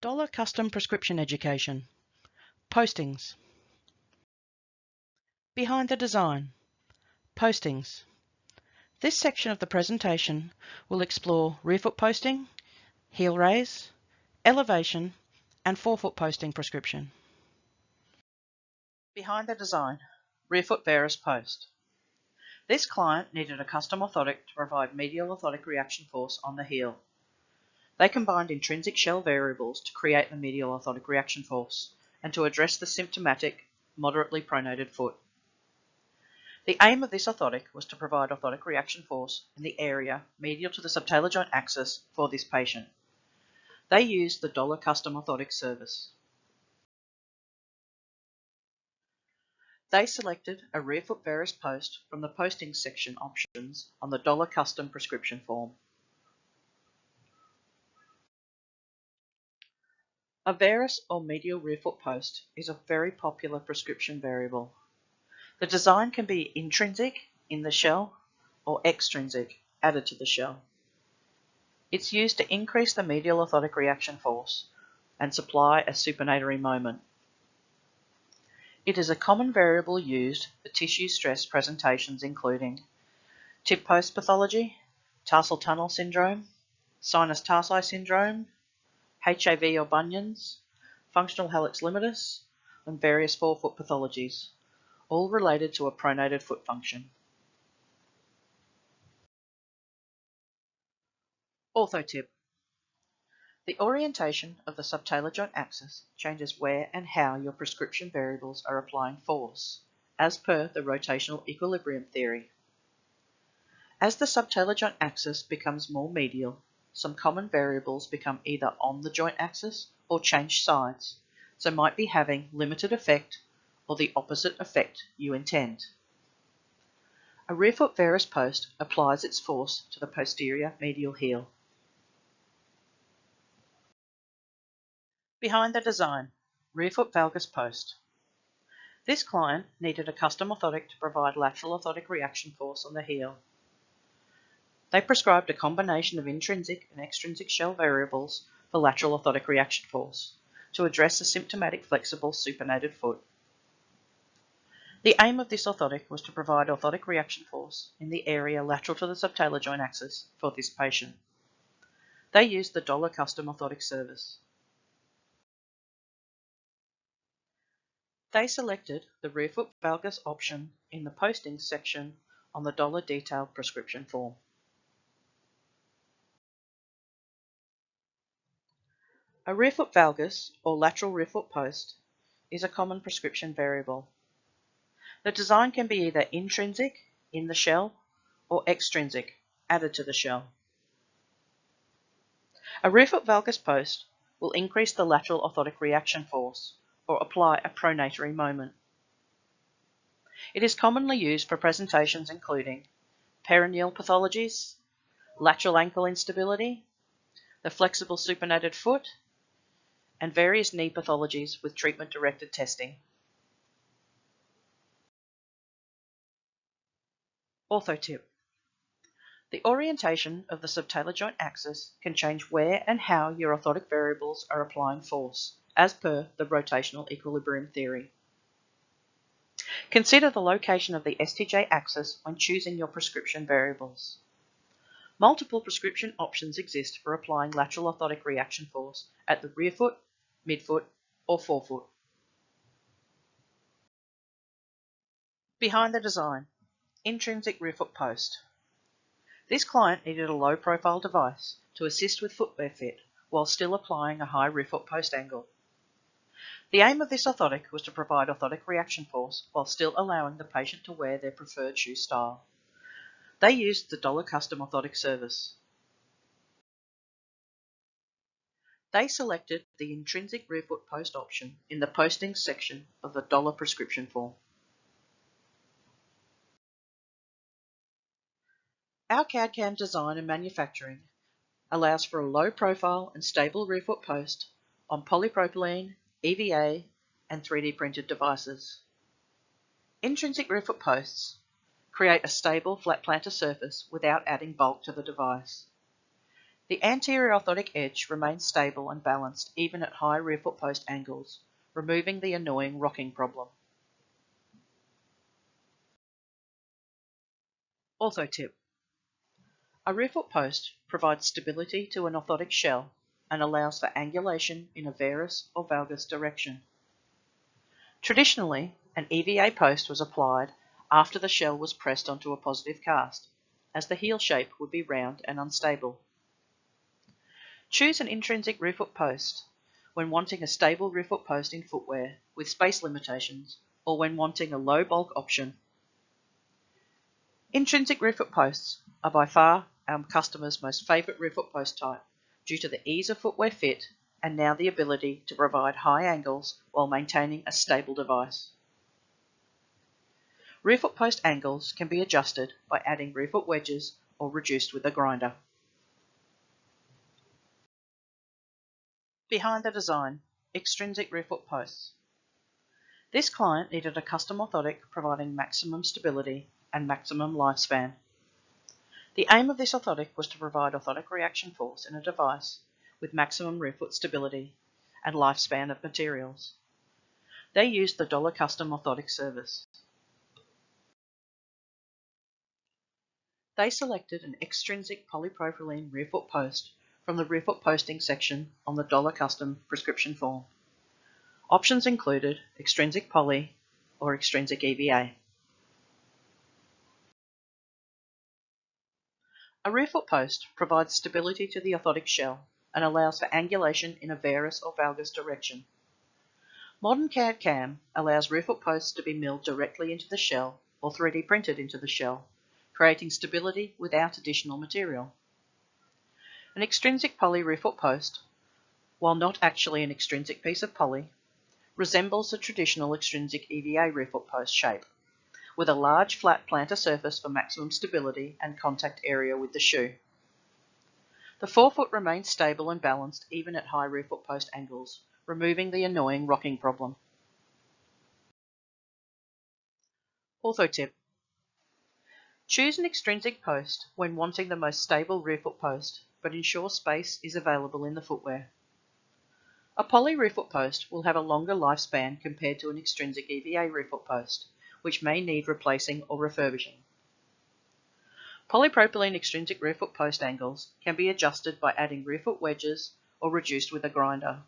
DOLA Custom Prescription Education. Postings. Behind the design. Postings. This section of the presentation will explore rear foot posting, heel raise, elevation, and forefoot posting prescription. Behind the design. Rear foot Varus post. This client needed a custom orthotic to provide medial orthotic reaction force on the heel. They combined intrinsic shell variables to create the medial orthotic reaction force and to address the symptomatic, moderately pronated foot. The aim of this orthotic was to provide orthotic reaction force in the area medial to the subtalar joint axis for this patient. They used the DOLA Custom orthotic service. They selected a rear foot Varus post from the posting section options on the DOLA Custom prescription form. A Varus or medial rear foot post is a very popular prescription variable. The design can be intrinsic in the shell or extrinsic added to the shell. It's used to increase the medial orthotic reaction force and supply a supinatory moment. It is a common variable used for tissue stress presentations including tib post pathology, tarsal tunnel syndrome, sinus tarsi syndrome, HAV or bunions, functional hallux limitus, and various forefoot pathologies, all related to a pronated foot function. Orthotip. The orientation of the subtalar joint axis changes where and how your prescription variables are applying force, as per the rotational equilibrium theory. As the subtalar joint axis becomes more medial, some common variables become either on the joint axis or change sides, so might be having limited effect or the opposite effect you intend. A rear foot Varus post applies its force to the posterior medial heel. Behind the design, rear foot Valgus post. This client needed a custom orthotic to provide lateral orthotic reaction force on the heel. They prescribed a combination of intrinsic and extrinsic shell variables for lateral orthotic reaction force to address a symptomatic flexible supinated foot. The aim of this orthotic was to provide orthotic reaction force in the area lateral to the subtalar joint axis for this patient. They used the DOLA Custom orthotic service. They selected the rear foot Valgus option in the postings section on the DOLA detailed prescription form. A rear foot Valgus, or lateral rear foot post, is a common prescription variable. The design can be either intrinsic, in the shell, or extrinsic, added to the shell. A rear foot Valgus post will increase the lateral orthotic reaction force, or apply a pronatory moment. It is commonly used for presentations including perineal pathologies, lateral ankle instability, the flexible supinated foot, and various knee pathologies with treatment-directed testing. Orthotip. The orientation of the subtalar joint axis can change where and how your orthotic variables are applying force, as per the rotational equilibrium theory. Consider the location of the STJ axis when choosing your prescription variables. Multiple prescription options exist for applying lateral orthotic reaction force at the rear foot, midfoot, or forefoot. Behind the design, intrinsic rear foot post. This client needed a low-profile device to assist with footwear fit while still applying a high rear foot post angle. The aim of this orthotic was to provide orthotic reaction force while still allowing the patient to wear their preferred shoe style. They used the DOLA Custom orthotic service. They selected the intrinsic rear foot post option in the postings section of the DOLA prescription form. Our CAD/CAM design and manufacturing allows for a low profile and stable rear foot post on polypropylene, EVA, and 3D printed devices. Intrinsic rear foot posts create a stable flat plantar surface without adding bulk to the device. The anterior orthotic edge remains stable and balanced even at high rear foot post angles, removing the annoying rocking problem. Ortho tip. A rear foot post provides stability to an orthotic shell and allows for angulation in a Varus or Valgus direction. Traditionally, an EVA post was applied after the shell was pressed onto a positive cast, as the heel shape would be round and unstable. Choose an intrinsic rear foot post when wanting a stable rear foot post in footwear with space limitations or when wanting a low bulk option. Intrinsic rear foot posts are by far our customers' most favourite rear foot post type due to the ease of footwear fit and now the ability to provide high angles while maintaining a stable device. Rear foot post angles can be adjusted by adding rear foot wedges or reduced with a grinder. Behind the design, extrinsic rear foot posts. This client needed a custom orthotic providing maximum stability and maximum lifespan. The aim of this orthotic was to provide orthotic reaction force in a device with maximum rear foot stability and lifespan of materials. They used the DOLA Custom orthotic service. They selected an extrinsic polypropylene rear foot post from the rear foot posting section on the DOLA Custom prescription form. Options included extrinsic poly or extrinsic EVA. A rear foot post provides stability to the orthotic shell and allows for angulation in a Varus or Valgus direction. Modern CAD-CAM allows rear foot posts to be milled directly into the shell or 3D printed into the shell, creating stability without additional material. An extrinsic poly rear foot post, while not actually an extrinsic piece of poly, resembles the traditional extrinsic EVA rear foot post shape, with a large flat plantar surface for maximum stability and contact area with the shoe. The forefoot remains stable and balanced even at high rear foot post angles, removing the annoying rocking problem. Ortho tip. Choose an extrinsic post when wanting the most stable rear foot post, but ensure space is available in the footwear. A poly rear foot post will have a longer lifespan compared to an extrinsic EVA rear foot post, which may need replacing or refurbishing. Polypropylene extrinsic rear foot post angles can be adjusted by adding rear foot wedges or reduced with a grinder.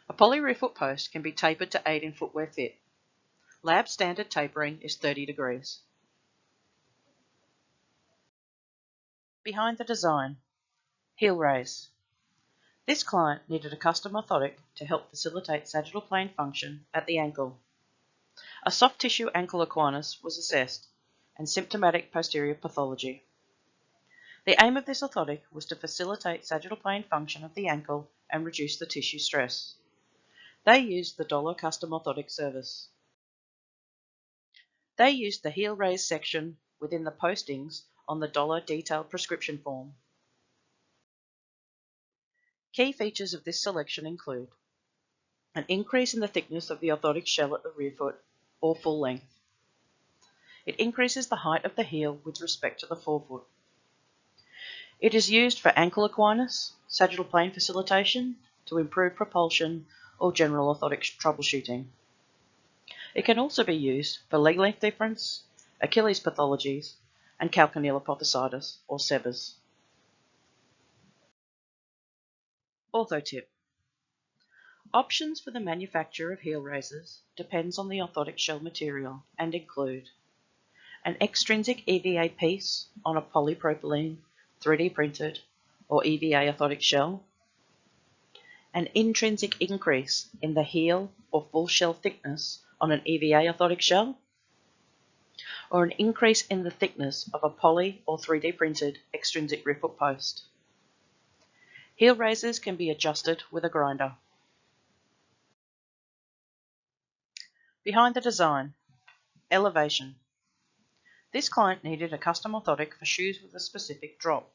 A poly rear foot post can be tapered to aid in footwear fit. Lab standard tapering is 30 degrees. Behind the design, heel raise. This client needed a custom orthotic to help facilitate sagittal plane function at the ankle. A soft tissue ankle equinus was assessed and symptomatic posterior pathology. The aim of this orthotic was to facilitate sagittal plane function of the ankle and reduce the tissue stress. They used the DOLA Custom orthotic service. They used the heel raise section within the postings on the DOLA detailed prescription form. Key features of this selection include an increase in the thickness of the orthotic shell at the rear foot or full length. It increases the height of the heel with respect to the forefoot. It is used for ankle equinus, sagittal plane facilitation, to improve propulsion or general orthotic troubleshooting. It can also be used for leg length difference, Achilles pathologies, and calcaneal apophysitis or SEBAs. Ortho tip. Options for the manufacture of heel raises depends on the orthotic shell material and include an extrinsic EVA piece on a polypropylene 3D printed or EVA orthotic shell, an intrinsic increase in the heel or full shell thickness on an EVA orthotic shell, or an increase in the thickness of a poly or 3D printed extrinsic rear foot post. Heel raises can be adjusted with a grinder. Behind the design, elevation. This client needed a custom orthotic for shoes with a specific drop.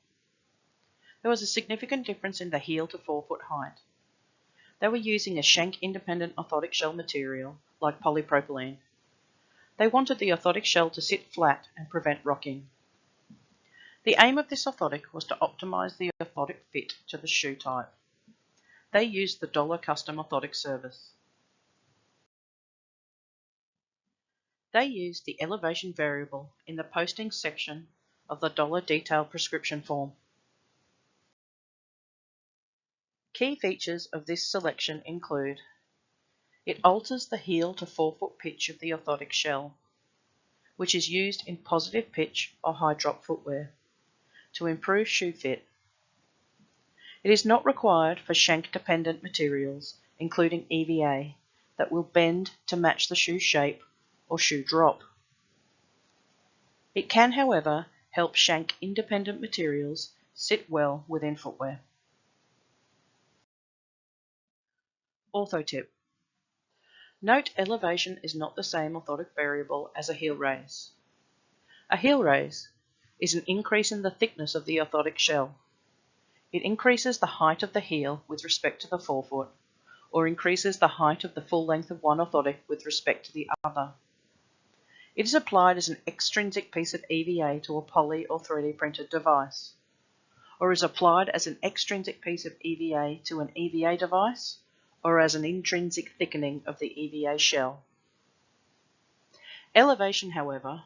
There was a significant difference in the heel to forefoot height. They were using a shank independent orthotic shell material like polypropylene. They wanted the orthotic shell to sit flat and prevent rocking. The aim of this orthotic was to optimize the orthotic fit to the shoe type. They used the DOLA Custom orthotic service. They used the elevation variable in the posting section of the DOLA detailed prescription form. Key features of this selection include: it alters the heel to forefoot pitch of the orthotic shell, which is used in positive pitch or high drop footwear to improve shoe fit. It is not required for shank-dependent materials, including EVA, that will bend to match the shoe shape or shoe drop. It can, however, help shank-independent materials sit well within footwear. Orthotip. Note elevation is not the same orthotic variable as a heel raise. A heel raise is an increase in the thickness of the orthotic shell. It increases the height of the heel with respect to the forefoot, or increases the height of the full length of one orthotic with respect to the other. It is applied as an extrinsic piece of EVA to a poly or 3D printed device, or is applied as an extrinsic piece of EVA to an EVA device, or as an intrinsic thickening of the EVA shell. Elevation, however,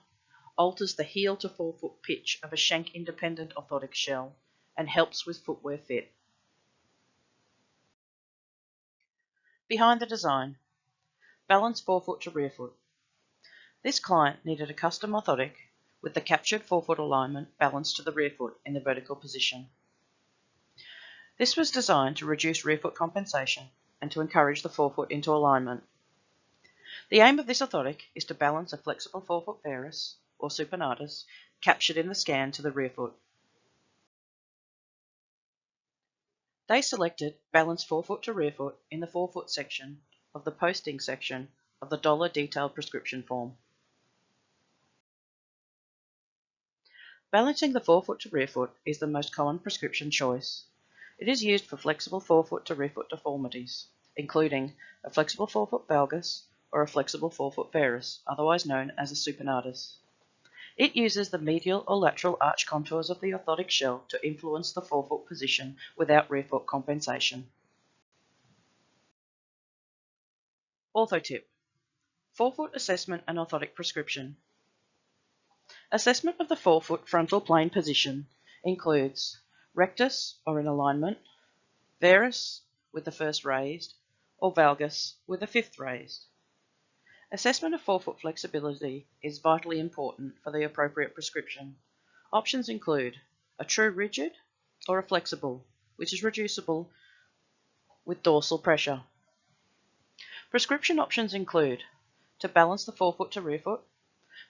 alters the heel to forefoot pitch of a shank-independent orthotic shell and helps with footwear fit. Behind the design, balance forefoot to rearfoot. This client needed a custom orthotic with the captured forefoot alignment balanced to the rearfoot in the vertical position. This was designed to reduce rearfoot compensation and to encourage the forefoot into alignment. The aim of this orthotic is to balance a flexible forefoot varus or supinatus captured in the scan to the rearfoot. They selected balance forefoot to rearfoot in the forefoot section of the posting section of the DOLA detailed prescription form. Balancing the forefoot to rearfoot is the most common prescription choice. It is used for flexible forefoot to rearfoot deformities, including a flexible forefoot valgus or a flexible forefoot varus, otherwise known as a supinatus. It uses the medial or lateral arch contours of the orthotic shell to influence the forefoot position without rearfoot compensation. Orthotip. Forefoot assessment and orthotic prescription. Assessment of the forefoot frontal plane position includes rectus or in alignment, varus with the first raised, or valgus with the fifth raised. Assessment of forefoot flexibility is vitally important for the appropriate prescription. Options include a true rigid or a flexible, which is reducible with dorsal pressure. Prescription options include to balance the forefoot to rearfoot,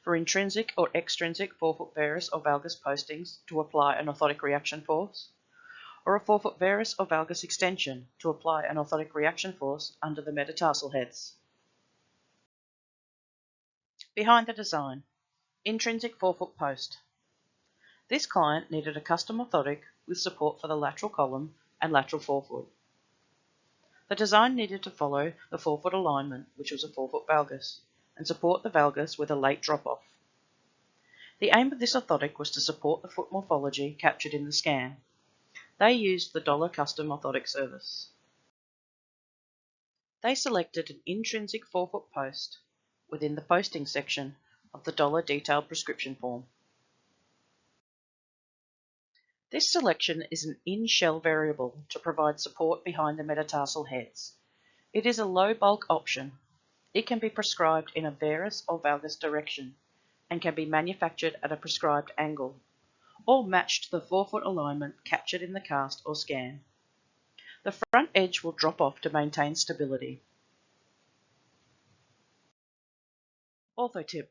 for intrinsic or extrinsic forefoot varus or valgus postings to apply an orthotic reaction force, or a forefoot varus or valgus extension to apply an orthotic reaction force under the metatarsal heads. Behind the design, intrinsic forefoot post. This client needed a custom orthotic with support for the lateral column and lateral forefoot. The design needed to follow the forefoot alignment, which was a forefoot valgus, and support the valgus with a late drop-off. The aim of this orthotic was to support the foot morphology captured in the scan. They used the DOLA Custom orthotic service. They selected an intrinsic forefoot post within the posting section of the DOLA detailed prescription form. This selection is an in-shell variable to provide support behind the metatarsal heads. It is a low bulk option. It can be prescribed in a varus or valgus direction and can be manufactured at a prescribed angle or matched to the forefoot alignment captured in the cast or scan. The front edge will drop off to maintain stability. Orthotip.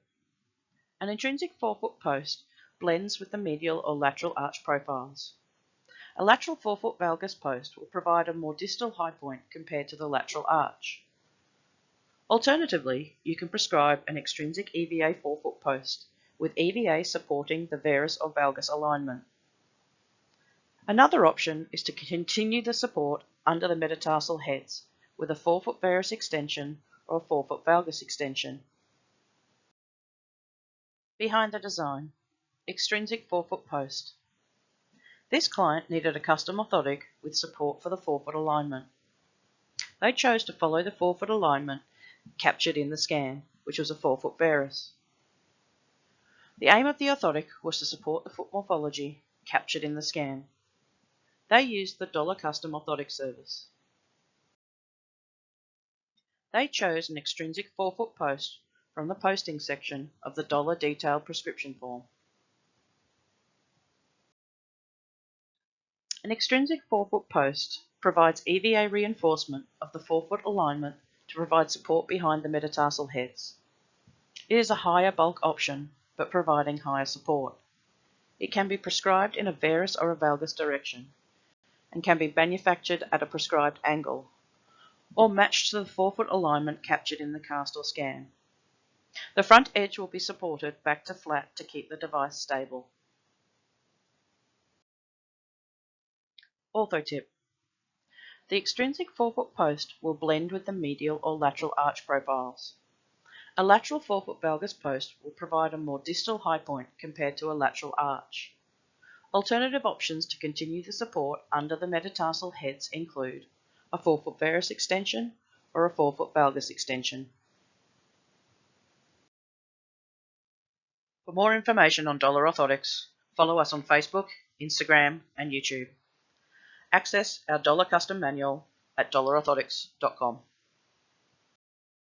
An intrinsic forefoot post blends with the medial or lateral arch profiles. A lateral forefoot valgus post will provide a more distal high point compared to the lateral arch. Alternatively, you can prescribe an extrinsic EVA forefoot post with EVA supporting the varus or valgus alignment. Another option is to continue the support under the metatarsal heads with a forefoot varus extension or a forefoot valgus extension. Behind the design, extrinsic forefoot post. This client needed a custom orthotic with support for the forefoot alignment. They chose to follow the forefoot alignment captured in the scan, which was a forefoot Varus. The aim of the orthotic was to support the foot morphology captured in the scan. They used the DOLA Custom orthotic service. They chose an extrinsic forefoot post from the posting section of the DOLA detailed prescription form. An extrinsic forefoot post provides EVA reinforcement of the forefoot alignment to provide support behind the metatarsal heads. It is a higher bulk option, but providing higher support. It can be prescribed in a Varus or a Valgus direction, and can be manufactured at a prescribed angle, or matched to the forefoot alignment captured in the cast or scan. The front edge will be supported back to flat to keep the device stable. Orthotip. The extrinsic forefoot post will blend with the medial or lateral arch profiles. A lateral forefoot valgus post will provide a more distal high point compared to a lateral arch. Alternative options to continue the support under the metatarsal heads include a forefoot Varus extension or a forefoot valgus extension. For more information on DOLA Orthotics, follow us on Facebook, Instagram, and YouTube. Access our DOLA Custom manual at dolaorthotics.com.